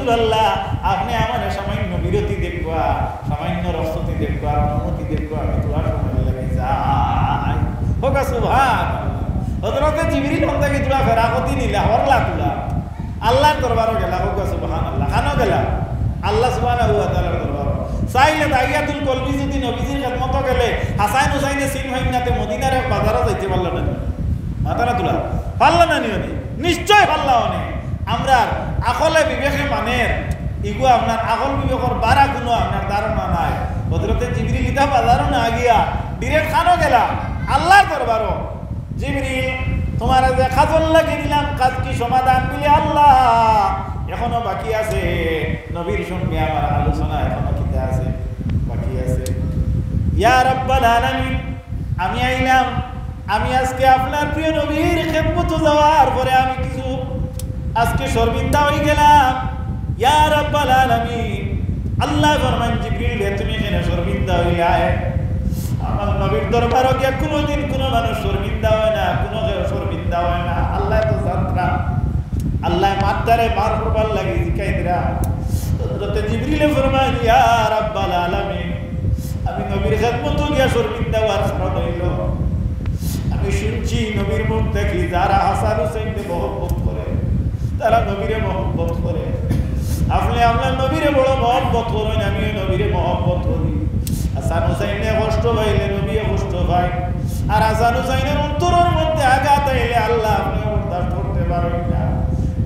রাসূলুল্লাহ আপনি আমার সামান্য বিরতি দেখবা, সামান্য রসতি দেখবা, অনুমতি দেখবা, আমি তোমার সময় লাগে যাই হোক। সুবহানাল্লাহ। হযরতে জিবরিল অন্তকে তোলা ফেরাকতি নিলা হরলা তোলা আল্লাহর দরবারে গেলা। হোক সুবহানাল্লাহ। কানো গেলা আল্লাহ সুবহানাহু ওয়া তাআলার দরবারে। চাইলে দাইয়াতুল কলবি যদি নবীজির খেদমত গেলে হাসান হুসাইনে সিন হইনাতে মদিনার বাজারে যাইতে পারল না, মাথারা তোলা পারল না নিয়নি, নিশ্চয় পারলা অনেক। আমরা আকলে বিবেকে মানের ইগু আপনার আকল বিবেকর বারা কোনো আপনার ধারণা নাই। হযরতে জিবরিল ইতা বাজারও না গিয়া ডিরেক্ট খানো গেলা আল্লাহর দরবারও। জিবরিল তোমার যে কাজল লাগি দিলাম, কাজ কি সমাধান বলি আল্লাহ এখনো বাকি আছে, নবীর সঙ্গে আমার আলোচনা এখনো কিতে আছে, বাকি আছে। ইয়া রাব্বাল আলামিন, আমি আইলাম, আমি আজকে আপনার প্রিয় নবীর খেদমতে যাওয়ার পরে আমি কিছু আজকে শর্মিন্দা হয়ে গেলাম। ইয়া রাব্বাল আলামিন, আল্লাহ ফরমান জিবরিল রে তুমি কেন শর্মিন্দা হইলা? আমার নবীর দরবারে গিয়া কোনোদিন কোনো মানুষ শর্মিন্দা হয় না, কোনো কেউ শর্মিন্দা হয় না। আল্লাহ তো যাত্রা, আল্লাহ মাত্রারে মার করবার লাগে জিকাই দিরা। হযরতে জিবরিল ফরমান ইয়া রাব্বাল আলামিন, আমি নবীর খেদমতে গিয়া শর্মিন্দা হওয়ার কারণ হইল আমি শুনছি নবীর মুখ দেখি যারা হাসান হুসাইনকে মহব্বত করে তারা নবীরে মহব্বত করে। আপনি আপনার নবীরে বড় মহব্বত করেন, আমিও নবীরে মহব্বত করি। হাসান হুসাইনে কষ্ট পাইলে নবীও কষ্ট পায়, আর হাসান হুসাইনের অন্তরের মধ্যে আঘাত আইলে আল্লাহ আপনি বরদাস্ত করতে পারেন না।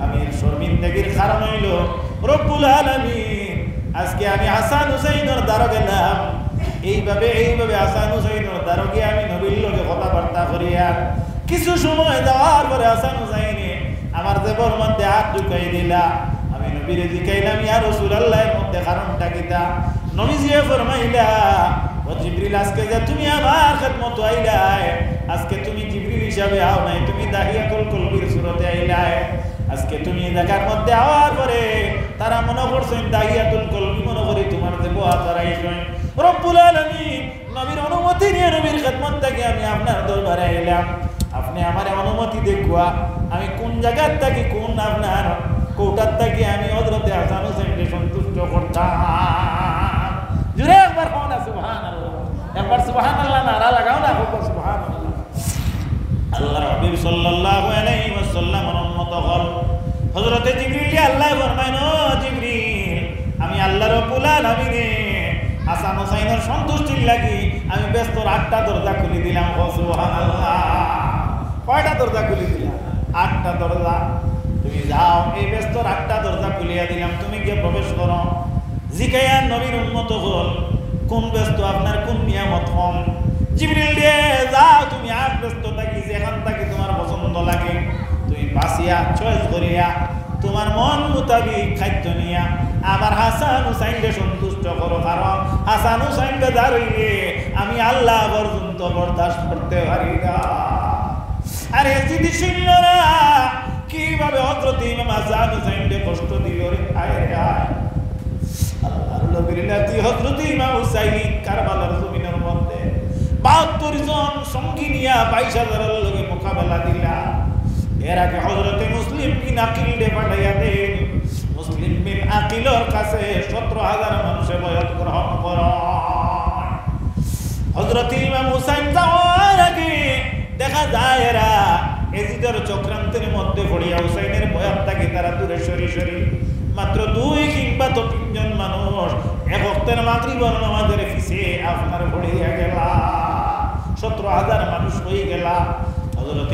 আমি শর্মিন্দগির কারণ হইল রব্বুল আলামিন আজকে আমি হাসান হুসাইনের দ্বারা গেলাম, এইভাবে হাসান হুসাইনের দ্বারা গিয়ে আমি নবীর লগে কথাবার্তা করিয়া কিছু সময় যাওয়ার পরে হাসান হুসাইনে আমার দেবর মধ্যে হাত ঢুকাই দিলা। আমি নবীরে জিকাইলাম ইয়া রাসূলুল্লাহর মধ্যে কারণটা কিতা? নবীজি ফরমাইলা ও জিবরিল আজকে যে তুমি আমার খেদমত আইলাই, আজকে তুমি জিবরিল হিসাবে আও নাই, তুমি দাহিয়াতুল কলবির সুরতে আইলাই। আজকে তুমি দেখার মধ্যে আওয়ার পরে তারা মনে করছেন দাহিয়াতুল কলবি মনে করি তোমার দেব আতারাইছেন। রব্বুল আলামিন নবীর অনুমতি নিয়ে নবীর খেদমত থেকে আমি আপনার দরবারে আইলাম। আপনি আমার অনুমতি দেখুয়া আমি কোন জায়গার থেকে কোন আপনার কোটার থেকে আমি হযরতে হাসান হুসাইনকে সন্তুষ্ট করতাম। জুড়ে একবার কোন সুবহানাল্লাহ, একবার সুবহানাল্লাহ নারা লাগাও না, সুবহানাল্লাহ। আল্লাহ হাবিব সাল্লাল্লাহু আলাইহি ওয়াসাল্লামের উম্মত হল হযরতে জিবরিল আল্লাহ ফরমায় ও জিবরিল আমি আল্লাহ রাব্বুল আলামিনে হাসান হুসাইনের সন্তুষ্টির লাগি আমি ব্যস্ত 8টা দরজা খুলে দিলাম। সুবহানাল্লাহ। কয়টা দরজা খুলে দিলাম? 8টা দরজা। তুমি যাও, এই ব্যস্ত 8টা দরজা খুলিয়া দিলাম, তুমি গিয়ে প্রবেশ করো। জিকায়া নবীর উম্মত হল কোন ব্যস্ত আপনার কোন নিয়ামত কম? জিবরিল রে যাও, তুমি আর ব্যস্ত থাকি যেখান থাকি তোমার পছন্দ লাগে তুমি বাসিয়া চয়েস করিয়া তোমার মন মোতাবিক খাদ্য নিয়া আমার হাসান হুসাইনকে সন্তুষ্ট করো, কারণ হাসান হুসাইনকে দাঁড়িয়ে আমি আল্লাহ পর্যন্ত বরদাস্ত করতে পারি না। আরে যদি শুনলরা কিভাবে হযরত ইমাম হাসান হুসাইনকে কষ্ট দিল রে, আয় আয় আল্লাহর নবীর নাতি হযরত ইমাম হুসাইন কারবালার জমিনের মধ্যে 72 জন সঙ্গী নিয়া 22,000 লোকে মোকাবেলা দিলা। এর আগে হযরতে মুসলিম বিন আকিল দে পাঠাইয়া দেন, মুসলিম বিন আকিলের কাছে 17,000 মানুষে বয়াত গ্রহণ করেন। হযরত ইমাম হুসাইন যাওয়ার আগে দেখা যায় এরা এজিদের চক্রান্তের মধ্যে পড়িয়া হুসাইনের বয়াতটাকে তারা দূরে সরি মাত্র 2 কিংবা 3 জন মানুষ এক ওয়াক্তের মাগরিবের নামাজের পিছে আপনার পড়িয়া গেলা। 17,000 মানুষ হয়ে গেলা। হযরত